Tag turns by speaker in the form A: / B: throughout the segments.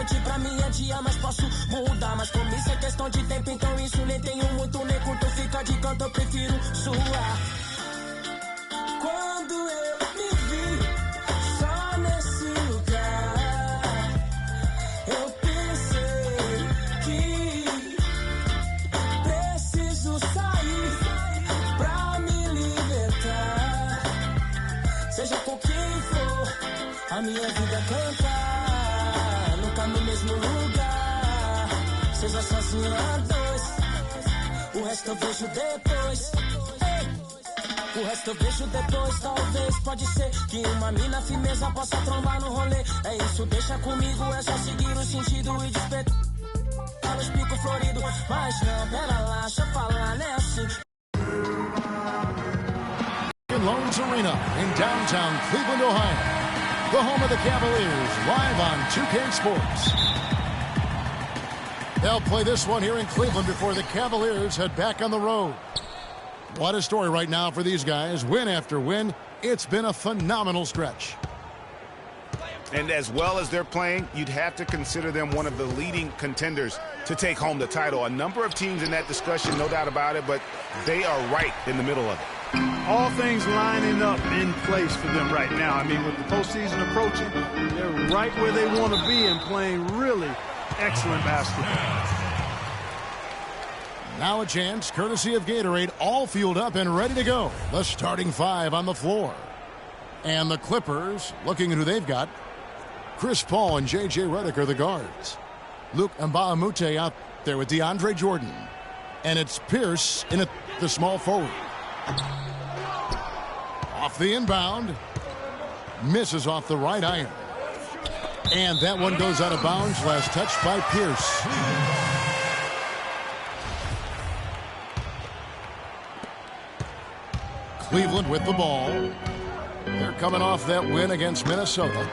A: noite pra mim é dia, mas posso mudar. Mas como isso é questão de tempo, então isso nem tenho muito, nem curto. Fica de canto, eu prefiro suar. Quando eu me vi só nesse lugar, eu pensei que preciso sair pra me libertar. Seja com quem for, a minha vida cantar. Nunca no mesmo lugar, seja sozinho a dois. O resto eu vejo depois. O resto eu vejo depois, talvez. Pode ser que uma mina firmeza possa trombar no rolê. É isso, deixa comigo, é só seguir o sentido e despertar os picos floridos. Mas não, pera lá, deixa eu falar, né assim.
B: In Loans Arena in downtown Cleveland, Ohio, the home of the Cavaliers, live on 2K Sports. They'll play this one here in Cleveland before the Cavaliers head back on the road. What a story right now for these guys. Win after win. It's been a phenomenal stretch.
C: And as well as they're playing, you'd have to consider them one of the leading contenders to take home the title. A number of teams in that discussion, no doubt about it, but they are right in the middle of it.
D: All things lining up in place for them right now. I mean, with the postseason approaching, they're right where they want to be and playing really excellent basketball.
B: Now a chance, courtesy of Gatorade, all fueled up and ready to go. The starting five on the floor. And the Clippers, looking at who they've got. Chris Paul and J.J. Redick are the guards. Luke Mbamute out there with DeAndre Jordan. And it's Pierce in at the small forward. Off the inbound. Misses off the right iron. And that one goes out of bounds. Last touch by Pierce. Cleveland with the ball. They're coming off that win against Minnesota.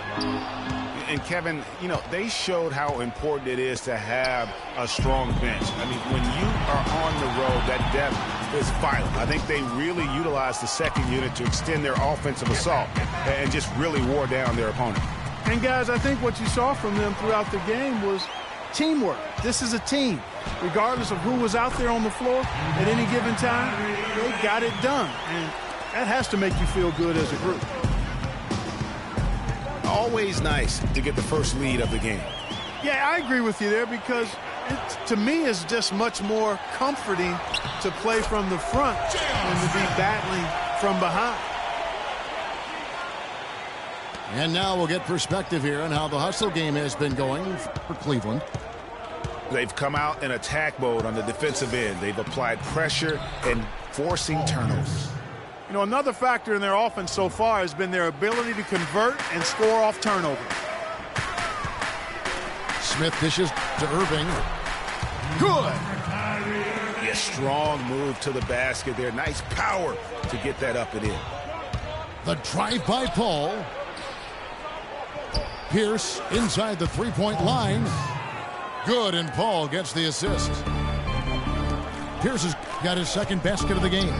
C: And Kevin, you know, they showed how important it is to have a strong bench. I mean, when you are on the road, that depth is vital. I think they really utilized the second unit to extend their offensive assault and just really wore down their opponent.
D: And guys, I think what you saw from them throughout the game was teamwork. This is a team. Regardless of who was out there on the floor at any given time, they got it done. And that has to make you feel good as a group.
C: Always nice to get the first lead of the game.
D: Yeah, I agree with you there because it, to me, is just much more comforting to play from the front than to be battling from behind.
B: And now we'll get perspective here on how the hustle game has been going for Cleveland.
C: They've come out in attack mode on the defensive end. They've applied pressure and forcing turnovers.
D: You know, another factor in their offense so far has been their ability to convert and score off turnovers.
B: Smith dishes to Irving. Good.
C: A strong move to the basket there. Nice power to get that up and in.
B: The drive by Paul. Pierce inside the three-point line. Good, and Paul gets the assist. Pierce has got his second basket of the game.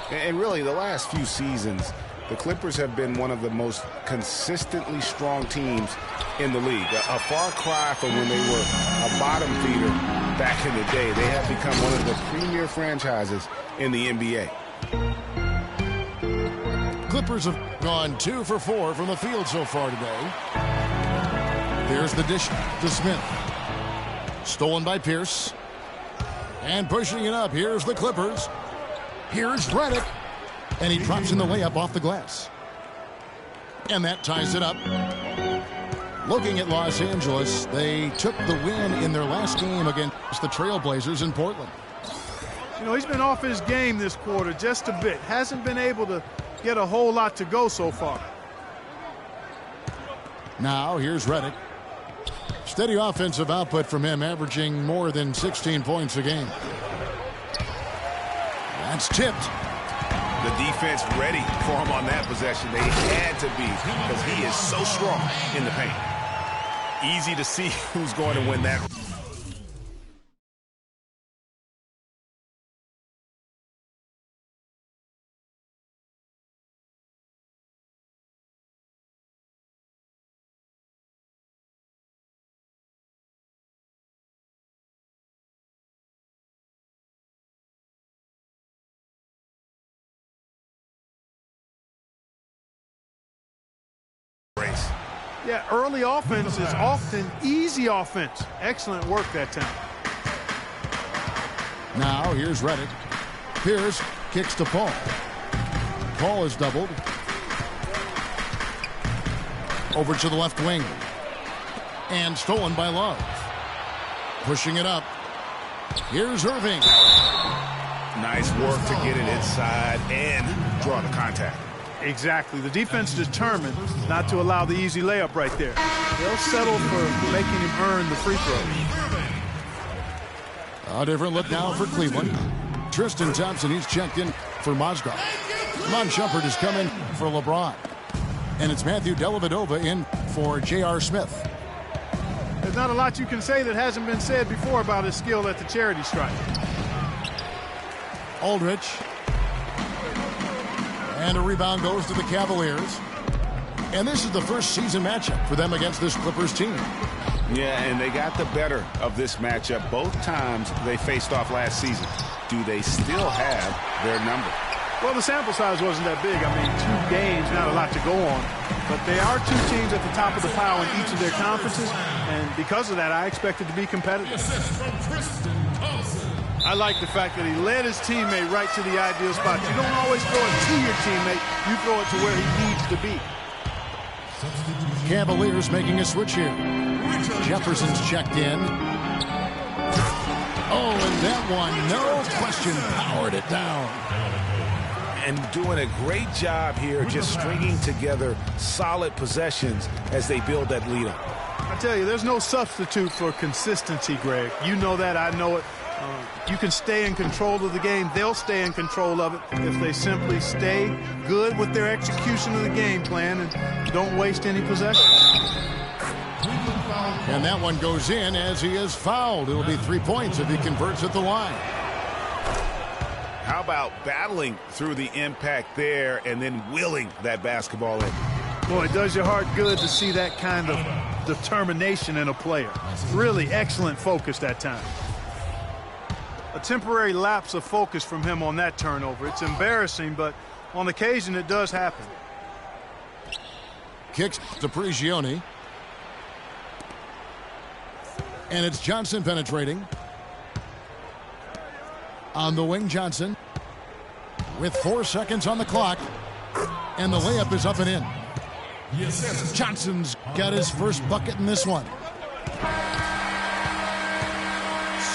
C: And really, the last few seasons, the Clippers have been one of the most consistently strong teams in the league. A far cry from when they were a bottom feeder back in the day. They have become one of the premier franchises in the NBA.
B: Clippers have gone 2 for 4 from the field so far today. Here's the dish to Smith. Stolen by Pierce. And pushing it up. Here's the Clippers. Here's Redick. And he drops in the layup off the glass. And that ties it up. Looking at Los Angeles, they took the win in their last game against the Trailblazers in Portland.
D: You know, he's been off his game this quarter just a bit. Hasn't been able to get a whole lot to go so far.
B: Now, here's Redick. Steady offensive output from him, averaging more than 16 points a game. That's tipped.
C: The defense ready for him on that possession. They had to be because he is so strong in the paint. Easy to see who's going to win that
D: Yeah, early offense is often easy offense. Excellent work that time.
B: Now here's Reddick. Pierce kicks to Paul. Paul is doubled. Over to the left wing. And stolen by Love. Pushing it up. Here's Irving.
C: Nice work to get it inside and draw the contact.
D: Exactly. The defense determined not to allow the easy layup right there. They'll settle for making him earn the free throw.
B: A different look now for Cleveland. Tristan Thompson, he's checked in for Mozgov. Mon Shumpert is coming for LeBron. And it's Matthew Dellavedova in for J.R. Smith.
D: There's not a lot you can say that hasn't been said before about his skill at the charity stripe.
B: Aldridge. And a rebound goes to the Cavaliers. And this is the first season matchup for them against this Clippers team.
C: Yeah, and they got the better of this matchup both times they faced off last season. Do they still have their number?
D: Well, the sample size wasn't that big. I mean, 2 games, not a lot to go on. But they are 2 teams at the top of the pile in each of their conferences. And because of that, I expect it to be competitive. I like the fact that he led his teammate right to the ideal spot. You don't always throw it to your teammate. You throw it to where he needs to be.
B: Cavaliers making a switch here. Jefferson's checked in. Oh, and that one, no question, powered it down.
C: And doing a great job here just stringing together solid possessions as they build that lead up.
D: I tell you, there's no substitute for consistency, Greg. You know that, I know it. You can stay in control of the game. They'll stay in control of it if they simply stay good with their execution of the game plan and don't waste any possessions.
B: And that one goes in as he is fouled. It'll be 3 points if he converts at the line.
C: How about battling through the impact there and then willing that basketball in?
D: Boy, it does your heart good to see that kind of determination in a player. Really excellent focus that time. A temporary lapse of focus from him on that turnover. It's embarrassing, but on occasion it does happen.
B: Kicks to Prigioni. And it's Johnson penetrating. On the wing, Johnson. With 4 seconds on the clock. And the layup is up and in. Johnson's got his first bucket in this one.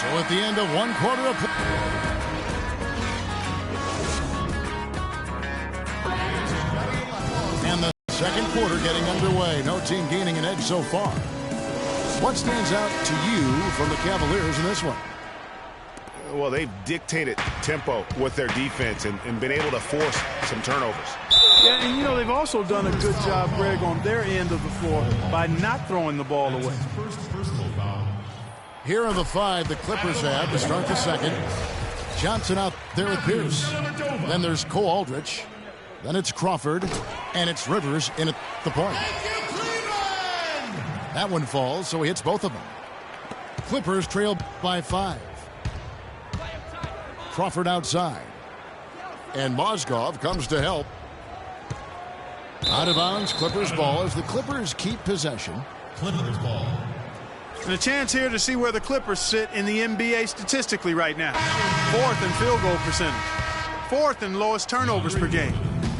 B: So at the end of 1 quarter of play. And the second quarter getting underway. No team gaining an edge so far. What stands out to you from the Cavaliers in this one?
C: Well, they've dictated tempo with their defense and been able to force some turnovers.
D: Yeah, and you know, they've also done a good job, Greg, on their end of the floor by not throwing the ball away.
B: Here are the 5 the Clippers have to start the second. Johnson out there with Pierce. Then there's Cole Aldrich. Then it's Crawford. And it's Rivers in at the point. That one falls, so he hits both of them. Clippers trail by 5. Crawford outside. And Mozgov comes to help. Out of bounds, Clippers ball as the Clippers keep possession. Clippers ball.
D: And a chance here to see where the Clippers sit in the NBA statistically right now. 4th in field goal percentage. 4th in lowest turnovers per game.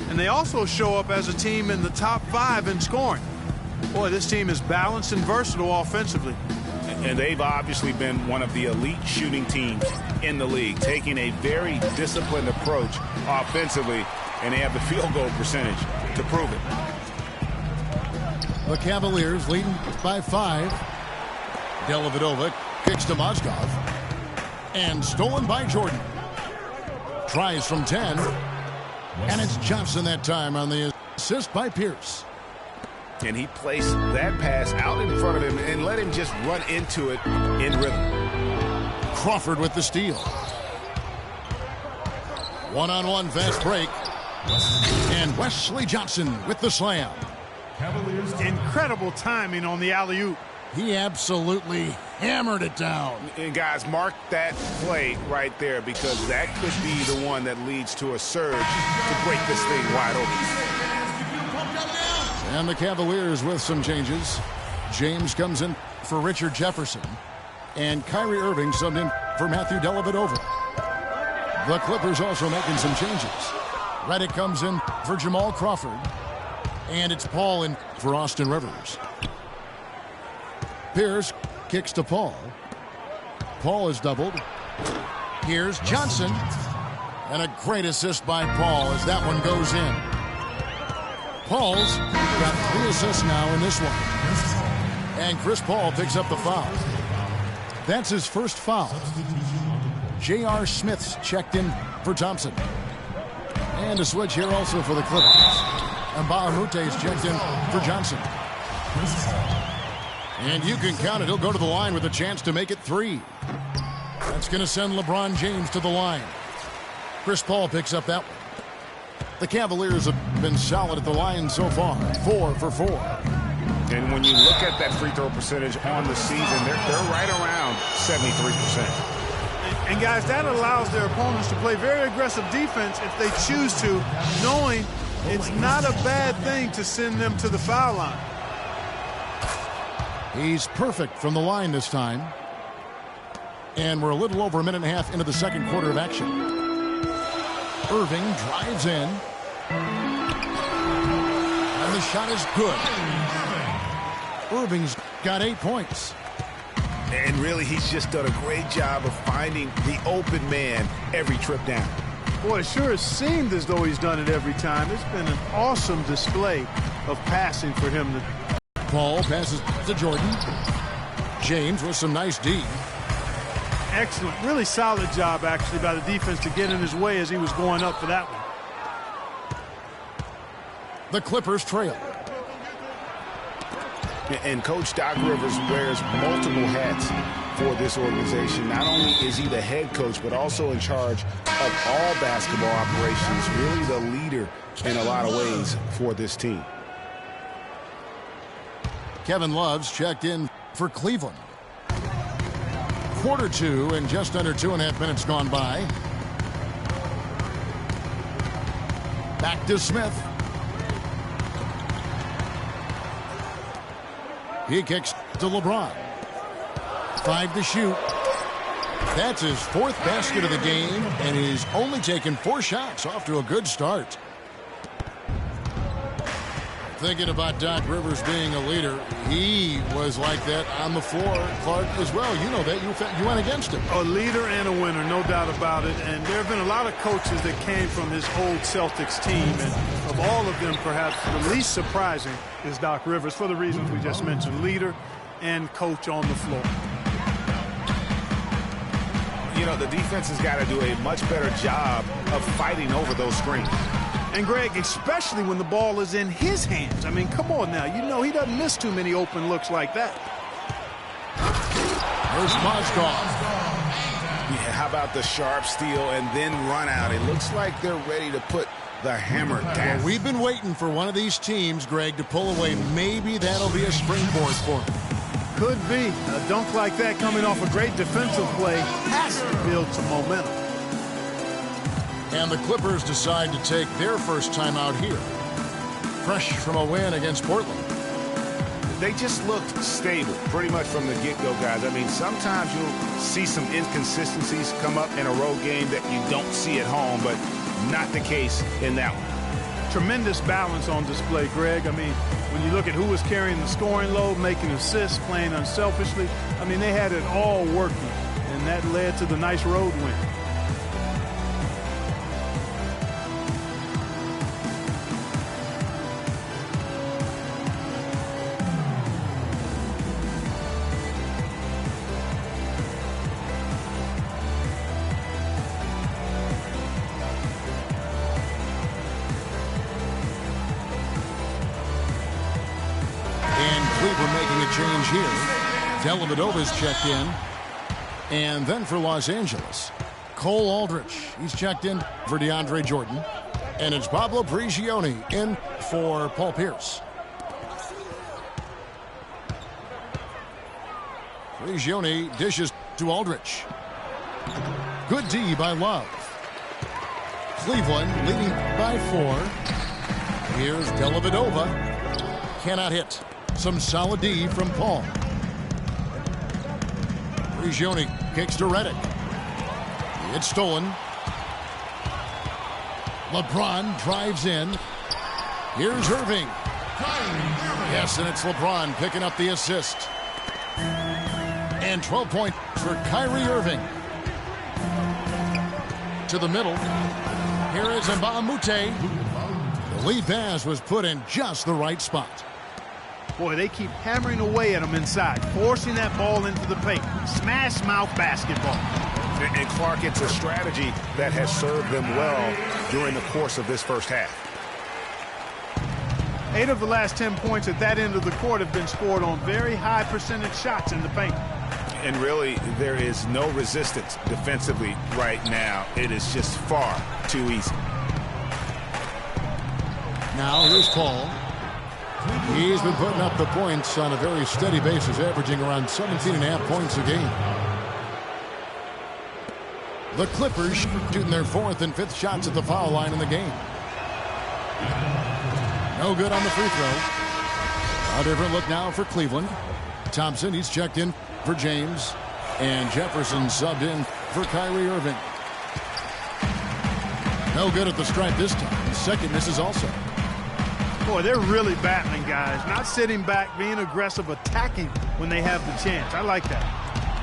D: And they also show up as a team in the top 5 in scoring. Boy, this team is balanced and versatile offensively.
C: And they've obviously been one of the elite shooting teams in the league, taking a very disciplined approach offensively, and they have the field goal percentage to prove it.
B: The Cavaliers leading by 5. Dellavedova kicks to Mozgov. And stolen by Jordan. Tries from 10. And it's Johnson that time on the assist by Pierce.
C: And he placed that pass out in front of him and let him just run into it in rhythm.
B: Crawford with the steal. One-on-one fast break. And Wesley Johnson with the slam.
D: Cavaliers. Incredible timing on the alley-oop.
B: He absolutely hammered it down.
C: And guys, mark that play right there because that could be the one that leads to a surge to break this thing wide open.
B: And the Cavaliers with some changes. James comes in for Richard Jefferson. And Kyrie Irving subbed in for Matthew Dellavedova. The Clippers also making some changes. Redick comes in for Jamal Crawford. And it's Paul in for Austin Rivers. Pierce kicks to Paul. Paul is doubled. Here's Johnson. And a great assist by Paul as that one goes in. Paul's got 3 assists now in this one. And Chris Paul picks up the foul. That's his first foul. J.R. Smith's checked in for Thompson. And a switch here also for the Clippers. And Bahamute's checked in for Johnson. And you can count it. He'll go to the line with a chance to make it 3. That's going to send LeBron James to the line. Chris Paul picks up that one. The Cavaliers have been solid at the line so far. 4 for 4.
C: And when you look at that free throw percentage on the season, they're right around 73%.
D: And guys, that allows their opponents to play very aggressive defense if they choose to, knowing it's not a bad thing to send them to the foul line.
B: He's perfect from the line this time. And we're a little over a minute and a half into the second quarter of action. Irving drives in. And the shot is good. Irving's got 8 points.
C: And really, he's just done a great job of finding the open man every trip down.
D: Boy, it sure has seemed as though he's done it every time. It's been an awesome display of passing for him.
B: Paul passes to Jordan. James with some nice D.
D: Excellent. Really solid job, actually, by the defense to get in his way as he was going up for that one.
B: The Clippers trail.
C: And Coach Doc Rivers wears multiple hats for this organization. Not only is he the head coach, but also in charge of all basketball operations. Really the leader in a lot of ways for this team.
B: Kevin Love's checked in for Cleveland. Quarter 2 and just under 2.5 minutes gone by. Back to Smith. He kicks to LeBron. 5 to shoot. That's his 4th basket of the game, and he's only taken 4 shots. Off to a good start. Thinking about Doc Rivers being a leader, he was like that on the floor, Clark, as well. You know that. You went against him.
D: A leader and a winner, no doubt about it. And there have been a lot of coaches that came from his old Celtics team. And of all of them, perhaps the least surprising is Doc Rivers for the reasons we just mentioned. Leader and coach on the floor.
C: You know, the defense has got to do a much better job of fighting over those screens.
D: And, Greg, especially when the ball is in his hands. I mean, come on now. You know he doesn't miss too many open looks like that.
B: There's Mozgov.
C: Yeah, how about the sharp steal and then run out? It looks like they're ready to put the hammer down.
B: Well, we've been waiting for one of these teams, Greg, to pull away. Maybe that'll be a springboard for them.
D: Could be. A dunk like that coming off a great defensive play has to build some momentum.
B: And the Clippers decide to take their first time out here. Fresh from a win against Portland.
C: They just looked stable pretty much from the get-go, guys. I mean, sometimes you'll see some inconsistencies come up in a road game that you don't see at home, but not the case in that one.
D: Tremendous balance on display, Greg. I mean, when you look at who was carrying the scoring load, making assists, playing unselfishly, I mean, they had it all working, and that led to the nice road win.
B: Cleveland making a change here. Dellavedova's checked in. And then for Los Angeles, Cole Aldrich. He's checked in for DeAndre Jordan. And it's Pablo Prigioni in for Paul Pierce. Prigioni dishes to Aldrich. Good D by Love. Cleveland leading by 4. Here's Dellavedova. cannot hit. Some solid D from Paul. Prigioni kicks to Redick. It's stolen. LeBron drives in. Here's Irving. Yes, and it's LeBron picking up the assist. And 12 points for Kyrie Irving. To the middle. Here is Mbamute. The lead pass was put in just the right spot.
D: Boy, they keep hammering away at him inside, forcing that ball into the paint. Smash mouth basketball.
C: And Clark, it's a strategy that has served them well during the course of this first half.
D: 8 of the last 10 points at that end of the court have been scored on very high percentage shots in the paint.
C: And really, there is no resistance defensively right now. It is just far too easy.
B: Now here's Paul. He's been putting up the points on a very steady basis, averaging around 17.5 points a game. The Clippers shooting their 4th and 5th shots at the foul line in the game. No good on the free throw. A different look now for Cleveland. Thompson, he's checked in for James. And Jefferson subbed in for Kyrie Irving. No good at the stripe this time. Second misses also.
D: Boy, they're really battling, guys. Not sitting back, being aggressive, attacking when they have the chance. I like that.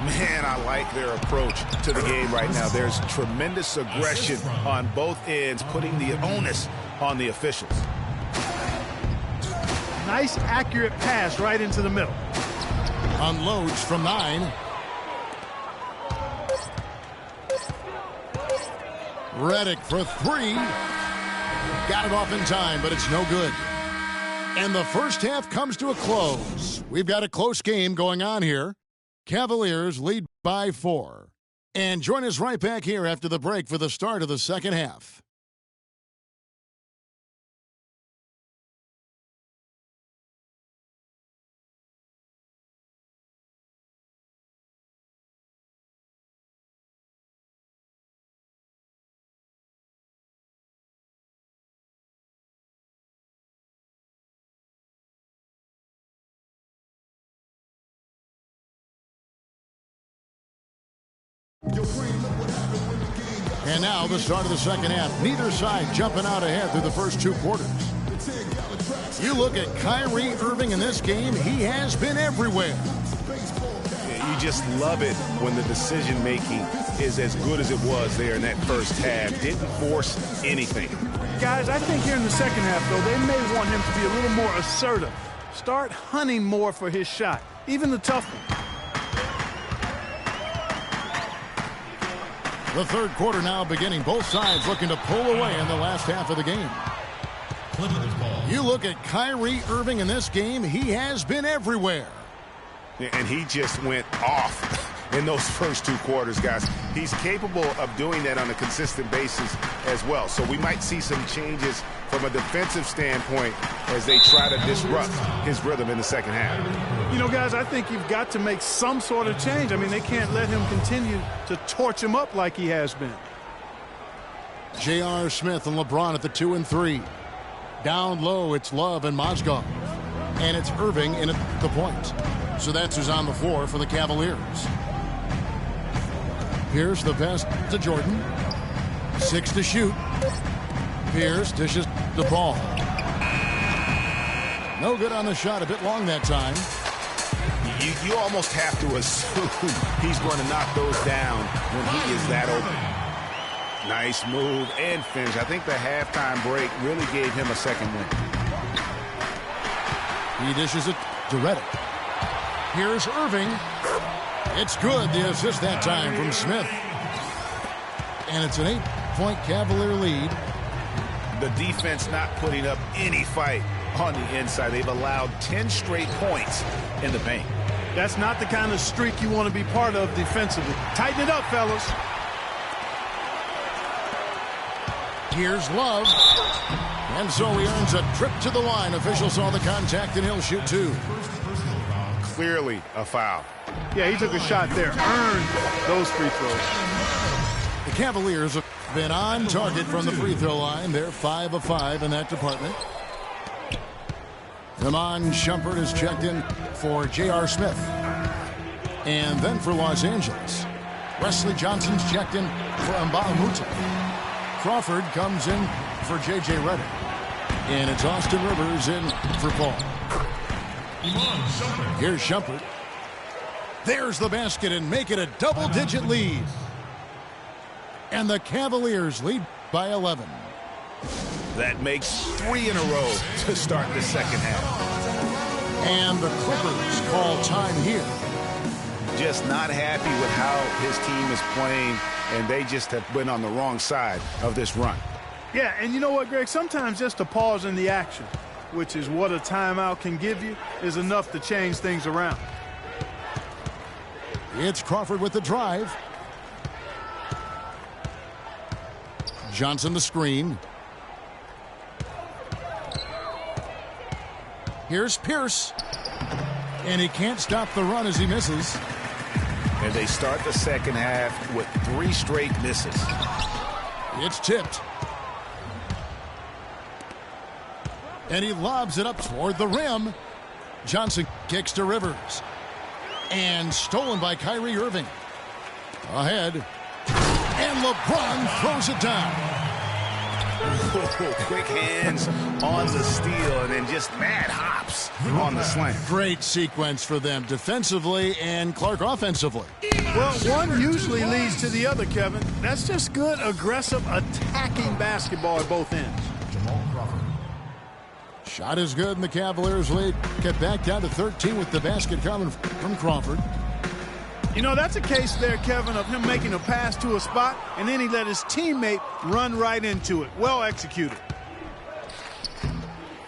C: Man, I like their approach to the game right now. There's tremendous aggression on both ends, putting the onus on the officials.
D: Nice, accurate pass right into the middle.
B: Unloads from 9. Redick for 3. Got it off in time, but it's no good. And the first half comes to a close. We've got a close game going on here. Cavaliers lead by 4. And join us right back here after the break for the start of the second half. And now the start of the second half. Neither side jumping out ahead through the first 2 quarters. You look at Kyrie Irving in this game, he has been everywhere.
C: Yeah, you just love it when the decision-making is as good as it was there in that first half. Didn't force anything.
D: Guys, I think here in the second half, though, they may want him to be a little more assertive. Start hunting more for his shot, even the tough one.
B: The third quarter now beginning. Both sides looking to pull away in the last half of the game. You look at Kyrie Irving in this game, he has been everywhere.
C: And he just went off in those first 2 quarters, guys. He's capable of doing that on a consistent basis as well. So we might see some changes from a defensive standpoint as they try to disrupt his rhythm in the second half.
D: You know, guys, I think you've got to make some sort of change. I mean, they can't let him continue to torch him up like he has been.
B: J.R. Smith and LeBron at the 2 and 3. Down low, it's Love and Mozgov. And it's Irving in at the point. So that's who's on the floor for the Cavaliers. Pierce the pass to Jordan. 6 to shoot. Pierce dishes the ball. No good on the shot. A bit long that time.
C: You almost have to assume he's going to knock those down when he is that open. Nice move and finish. I think the halftime break really gave him a second win.
B: He dishes it to Redick. Here's Irving. It's good. The assist that time from Smith. And it's an 8-point Cavalier lead.
C: The defense not putting up any fight on the inside. They've allowed 10 straight points in the paint.
D: That's not the kind of streak you want to be part of defensively. Tighten it up, fellas.
B: Here's Love. And so he earns a trip to the line. Official saw the contact and he'll shoot 2.
C: Clearly a foul.
D: Yeah, he took a shot there. Earned those free throws.
B: The Cavaliers have been on target from the free throw line. They're 5 of 5 in that department. Iman Shumpert is checked in for J.R. Smith. And then for Los Angeles, Wesley Johnson's checked in for Mbamute. Crawford comes in for J.J. Redick. And it's Austin Rivers in for Paul. Here's Shumpert. There's the basket and make it a double-digit lead. And the Cavaliers lead by 11.
C: That makes 3 in a row to start the second half.
B: And the Clippers call time here.
C: Just not happy with how his team is playing, and they just have been on the wrong side of this run.
D: Yeah, and you know what, Greg? Sometimes just a pause in the action, which is what a timeout can give you, is enough to change things around.
B: It's Crawford with the drive. Johnson the screen. Here's Pierce. And he can't stop the run as he misses.
C: And they start the second half with 3 straight misses.
B: It's tipped. And he lobs it up toward the rim. Johnson kicks to Rivers. And stolen by Kyrie Irving. Ahead. And LeBron throws it down.
C: Quick hands on the steal and then just mad hops on the slam.
B: Great sequence for them defensively and Clark offensively.
D: Well, one usually leads to the other, Kevin. That's just good, aggressive, attacking basketball at both ends.
B: Shot is good, and the Cavaliers lead. Get back down to 13 with the basket coming from Crawford.
D: You know, that's a case there, Kevin, of him making a pass to a spot, and then he let his teammate run right into it. Well executed.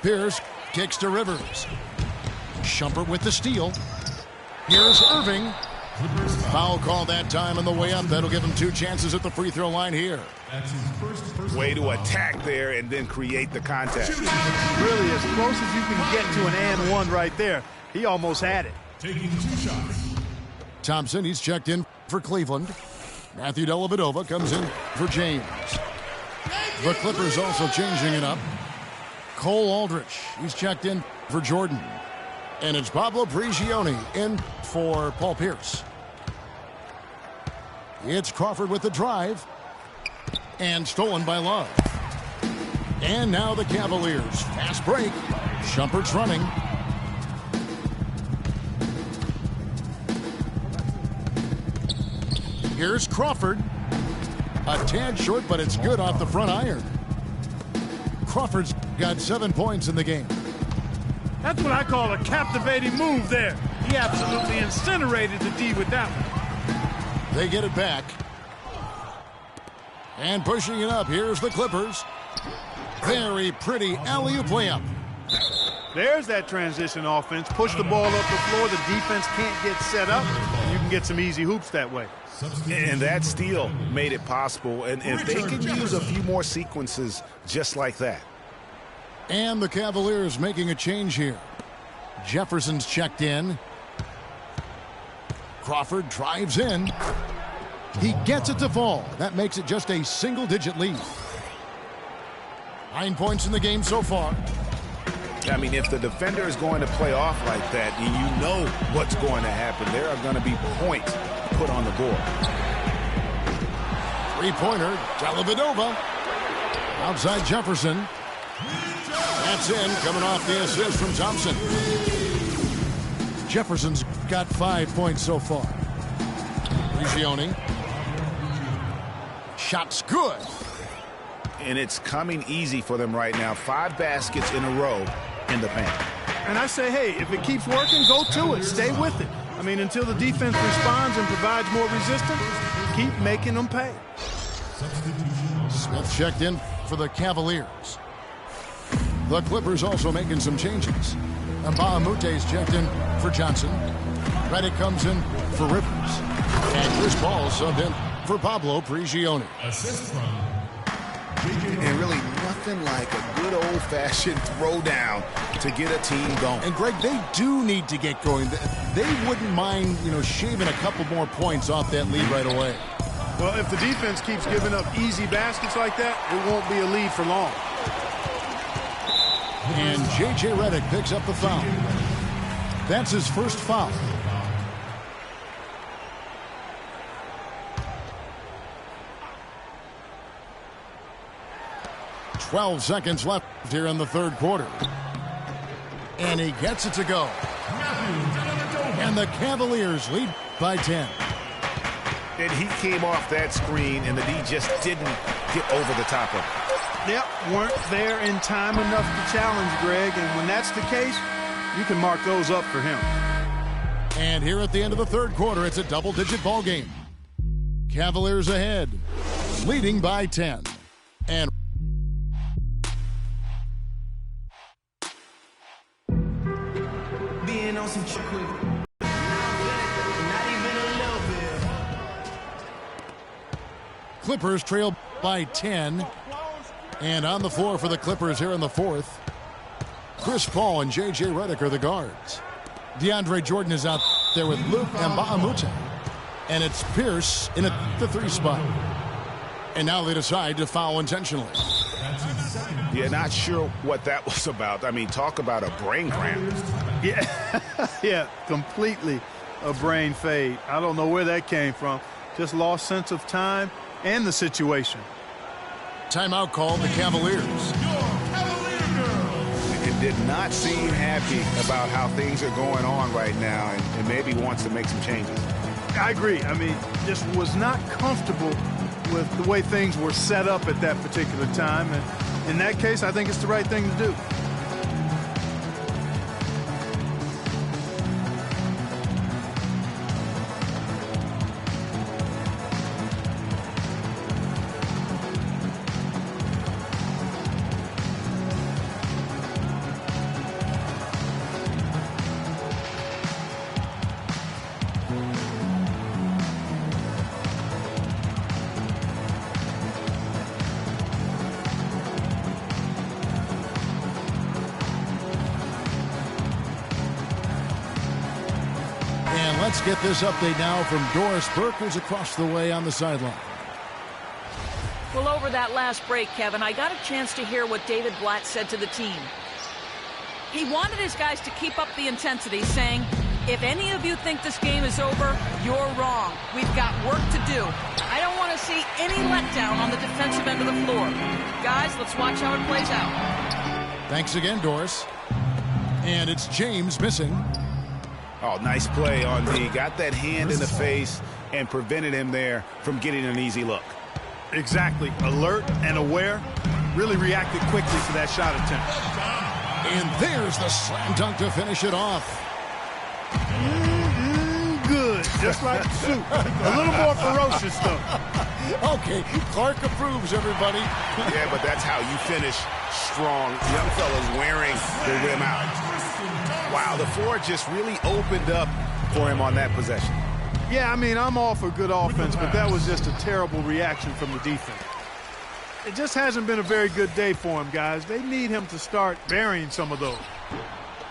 B: Pierce kicks to Rivers. Shumpert with the steal. Here's Irving. Foul call that time on the way up. That'll give him 2 chances at the free throw line here.
C: That's his first way to attack there and then create the contact.
D: Really, as close as you can get to an and one right there. He almost had it.
E: Taking 2 shots.
B: Thompson, he's checked in for Cleveland. Matthew Dellavedova comes in for James. The Clippers also changing it up. Cole Aldrich, he's checked in for Jordan. And it's Pablo Prigioni in for Paul Pierce. It's Crawford with the drive. And stolen by Love. And now the Cavaliers. Fast break. Shumpert's running. Here's Crawford. A tad short, but it's good off the front iron. Crawford's got 7 points in the game.
D: That's what I call a captivating move there. He absolutely incinerated the D with that one.
B: They get it back. And pushing it up, here's the Clippers. Very pretty alley-oop layup.
D: There's that transition offense. Push the ball up the floor. The defense can't get set up. You can get some easy hoops that way.
C: And that steal made it possible. And if they can use a few more sequences just like that.
B: And the Cavaliers making a change here. Jefferson's checked in. Crawford drives in. He gets it to fall. That makes it just a single-digit lead. 9 points in the game so far.
C: I mean, if the defender is going to play off like that, and you know what's going to happen, there are going to be points put on the board.
B: Three-pointer, Dellavedova. Outside Jefferson. That's in, coming off the assist from Thompson. Jefferson's got 5 points so far. Prigioni. Shot's good.
C: And it's coming easy for them right now. 5 baskets in a row in the paint.
D: And I say, hey, if it keeps working, go to it. Stay with it. I mean, until the defense responds and provides more resistance, keep making them pay.
B: Smith checked in for the Cavaliers. The Clippers also making some changes. Mbamamute's checked in for Johnson. Redick comes in for Rivers. And Chris Paul subbed in for Pablo Prigioni.
E: Assist from
C: And really nothing like a good old-fashioned throwdown to get a team going.
B: And Greg, they do need to get going. They wouldn't mind, shaving a couple more points off that lead right away.
D: Well, if the defense keeps giving up easy baskets like that, it won't be a lead for long.
B: And J.J. Redick picks up the foul. That's his first foul. "12 seconds left here in the third quarter. And he gets it to go. And the Cavaliers lead by 10.
C: And he came off that screen, and the D just didn't get over the top of it.
D: Yep, weren't there in time enough to challenge Greg, and when that's the case, you can mark those up for him.
B: And here at the end of the third quarter, it's a double-digit ball game. Cavaliers ahead, leading by 10. And
A: Being on some chocolate. Not even a little bit.
B: Clippers trail by 10. And on the floor for the Clippers here in the fourth, Chris Paul and J.J. Redick are the guards. DeAndre Jordan is out there with Luke Mbamute. And it's Pierce in at the 3 spot. And now they decide to foul intentionally.
C: Yeah, not sure what that was about. I mean, talk about a brain cramp.
D: Yeah, completely a brain fade. I don't know where that came from. Just lost sense of time and the situation.
B: Timeout called the Cavaliers.
C: And did not seem happy about how things are going on right now, and maybe wants to make some changes.
D: I agree. I mean, just was not comfortable with the way things were set up at that particular time. And in that case, I think it's the right thing to do.
B: Let's get this update now from Doris Burke, who's across the way on the sideline.
F: Well, over that last break, Kevin, I got a chance to hear what David Blatt said to the team. He wanted his guys to keep up the intensity, saying, if any of you think this game is over, you're wrong. We've got work to do. I don't want to see any letdown on the defensive end of the floor. Guys, let's watch how it plays out.
B: Thanks again, Doris. And it's James missing.
C: Oh, nice play on D. Got that hand in the face and prevented him there from getting an easy look.
D: Exactly. Alert and aware. Really reacted quickly to that shot attempt.
B: And there's the slam dunk to finish it off.
D: Good. Just like soup. A little more ferocious, though.
B: Okay, Clark approves, everybody.
C: Yeah, but that's how you finish strong. Young fella's wearing the rim out. Wow, the floor just really opened up for him on that possession.
D: Yeah, I mean, I'm all for good offense, but that was just a terrible reaction from the defense. It just hasn't been a very good day for him, guys. They need him to start burying some of those.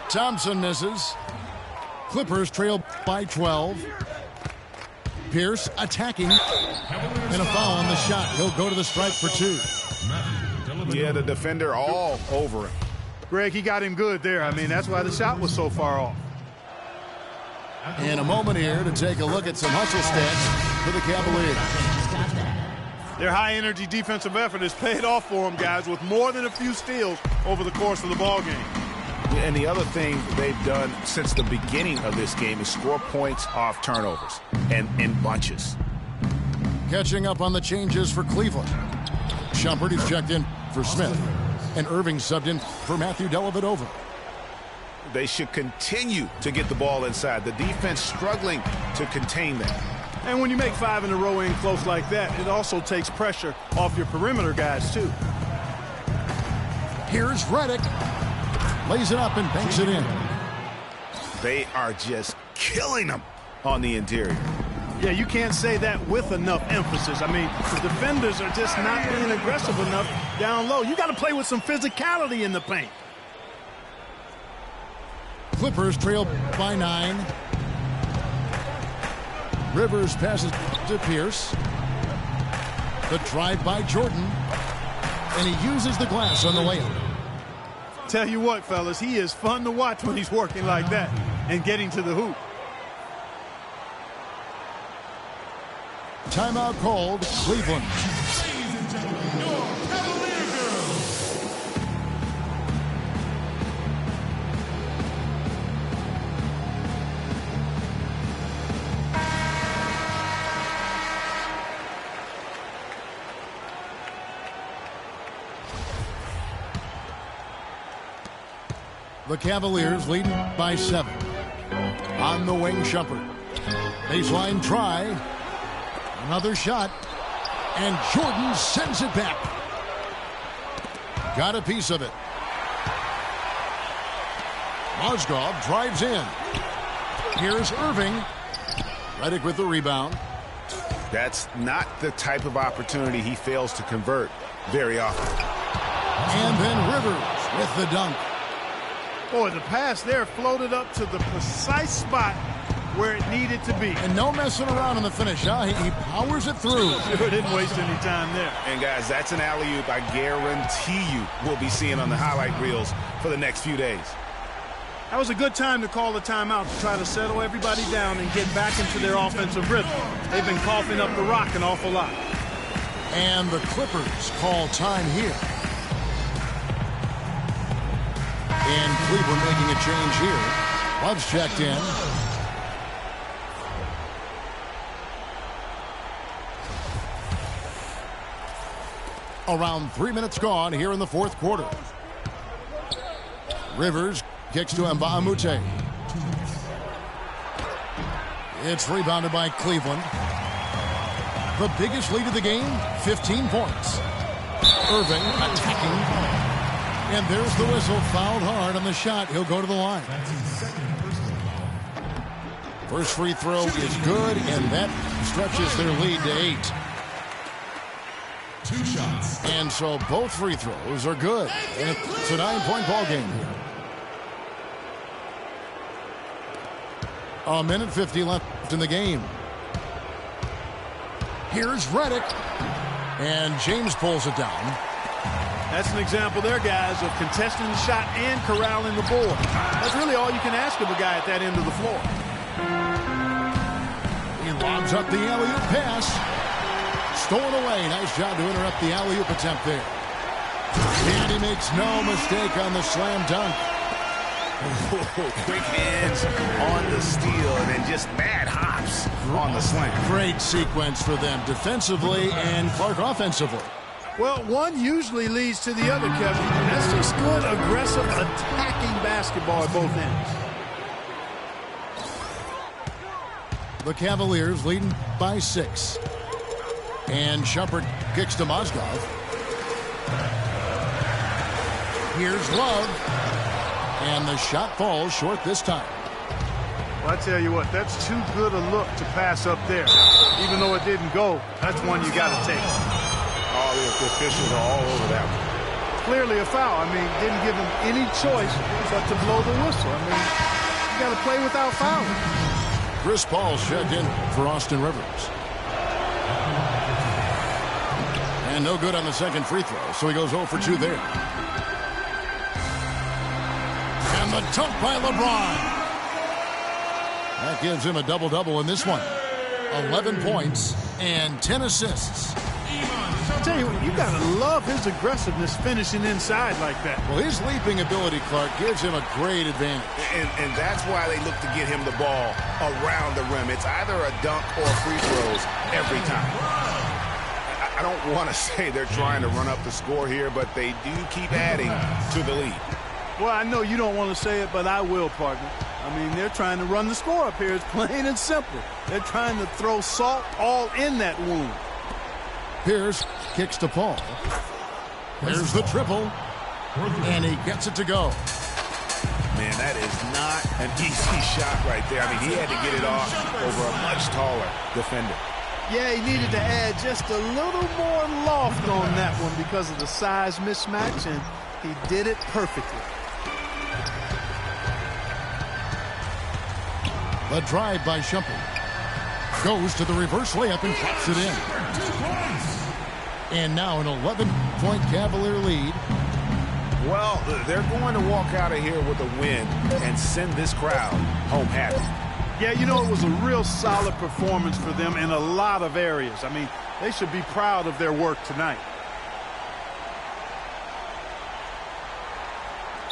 B: Thompson misses. Clippers trail by 12. Pierce attacking. And a foul on the shot. He'll go to the stripe for 2.
C: Yeah, the defender all over him.
D: Greg, he got him good there. I mean, that's why the shot was so far off.
B: In a moment here to take a look at some hustle stats for the Cavaliers.
D: Their high-energy defensive effort has paid off for them, guys, with more than a few steals over the course of the ballgame.
C: Yeah, and the other thing they've done since the beginning of this game is score points off turnovers and in bunches.
B: Catching up on the changes for Cleveland. Shumpert is checked in for Smith. And Irving subbed in for Matthew Dellavedova.
C: They should continue to get the ball inside. The defense struggling to contain them.
D: And when you make 5 in a row in close like that, it also takes pressure off your perimeter guys, too.
B: Here's Redick. Lays it up and banks it in.
C: They are just killing them on the interior.
D: Yeah, you can't say that with enough emphasis. I mean, the defenders are just not being aggressive enough down low. You got to play with some physicality in the paint.
B: Clippers trail by 9. Rivers passes to Pierce. The drive by Jordan. And he uses the glass on the layup.
D: Tell you what, fellas, he is fun to watch when he's working like that and getting to the hoop.
B: Timeout called, Cleveland.
E: Ladies and gentlemen, your Cavalier girls.
B: The Cavaliers leading by 7. On the wing, Shumpert. Baseline try. Another shot. And Jordan sends it back. Got a piece of it. Mozgov drives in. Here's Irving. Redick with the rebound.
C: That's not the type of opportunity he fails to convert very often.
B: And then Rivers with the dunk.
D: Boy, the pass there floated up to the precise spot where it needed to be.
B: And no messing around in the finish, huh? He powers it through.
D: Sure didn't waste any time there.
C: And guys, that's an alley-oop I guarantee you we'll be seeing on the highlight reels for the next few days.
D: That was a good time to call the timeout to try to settle everybody down and get back into their offensive rhythm. They've been coughing up the rock an awful lot.
B: And the Clippers call time here. And Cleveland making a change here. Love's checked in. Around 3 minutes gone here in the fourth quarter. Rivers kicks to Mbamute. It's rebounded by Cleveland. The biggest lead of the game, 15 points. Irving attacking. And there's the whistle. Fouled hard on the shot. He'll go to the line. First free throw is good, and that stretches their lead to 8.
E: 2 shots.
B: And so both free throws are good. And it's a 9-point ball game here. A minute 50 left in the game. Here's Redick. And James pulls it down.
D: That's an example there, guys, of contesting the shot and corralling the board. That's really all you can ask of a guy at that end of the floor.
B: He lobs up the alley-oop pass. Stolen away. Nice job to interrupt the alley-oop attempt there. And he makes no mistake on the slam dunk.
C: Quick hands on the steal and then just mad hops on the slam.
B: Great sequence for them defensively and Clark offensively.
D: Well, one usually leads to the other, Kevin. That's just good, aggressive, attacking basketball at both ends.
B: The Cavaliers leading by 6. And Shumpert kicks to Mozgov. Here's Love. And the shot falls short this time.
D: Well, I tell you what, that's too good a look to pass up there. Even though it didn't go, that's one you got to take.
C: All the officials are all over that one.
D: Clearly a foul. I mean, didn't give him any choice but to blow the whistle. I mean, you got to play without fouling.
B: Chris Paul's checked in for Austin Rivers. And no good on the second free throw, so he goes 0 for 2 there. And the dunk by LeBron. That gives him a double-double in this one. 11 points and 10 assists.
D: I'll tell you what, you got to love his aggressiveness finishing inside like that.
B: Well, his leaping ability, Clark, gives him a great advantage.
C: And that's why they look to get him the ball around the rim. It's either a dunk or free throws every time. I don't want to say they're trying to run up the score here, but they do keep adding to the lead.
D: Well, I know you don't want to say it, but I will, partner. I mean, they're trying to run the score up here. It's plain and simple. They're trying to throw salt all in that wound.
B: Pierce kicks to Paul. There's the triple. And he gets it to go.
C: Man, that is not an easy shot right there. I mean, he had to get it off over a much taller defender.
D: Yeah, he needed to add just a little more loft on that one because of the size mismatch, and he did it perfectly.
B: The drive by Shumpert. Goes to the reverse layup and drops it in. And now an 11-point Cavalier lead.
C: Well, they're going to walk out of here with a win and send this crowd home happy.
D: Yeah, you know, it was a real solid performance for them in a lot of areas. I mean, they should be proud of their work tonight.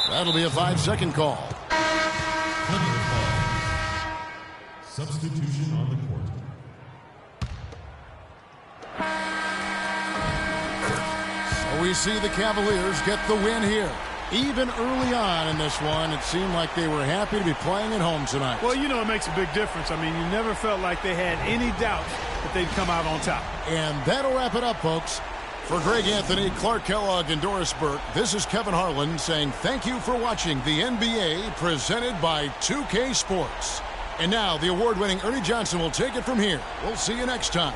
B: That'll be a 5-second call.
E: Substitution on the court.
B: So we see the Cavaliers get the win here. Even early on in this one, it seemed like they were happy to be playing at home tonight.
D: Well, you know, it makes a big difference. I mean, you never felt like they had any doubt that they'd come out on top.
B: And that'll wrap it up, folks. For Greg Anthony, Clark Kellogg, and Doris Burke, this is Kevin Harlan saying thank you for watching the NBA presented by 2K Sports. And now the award-winning Ernie Johnson will take it from here. We'll see you next time.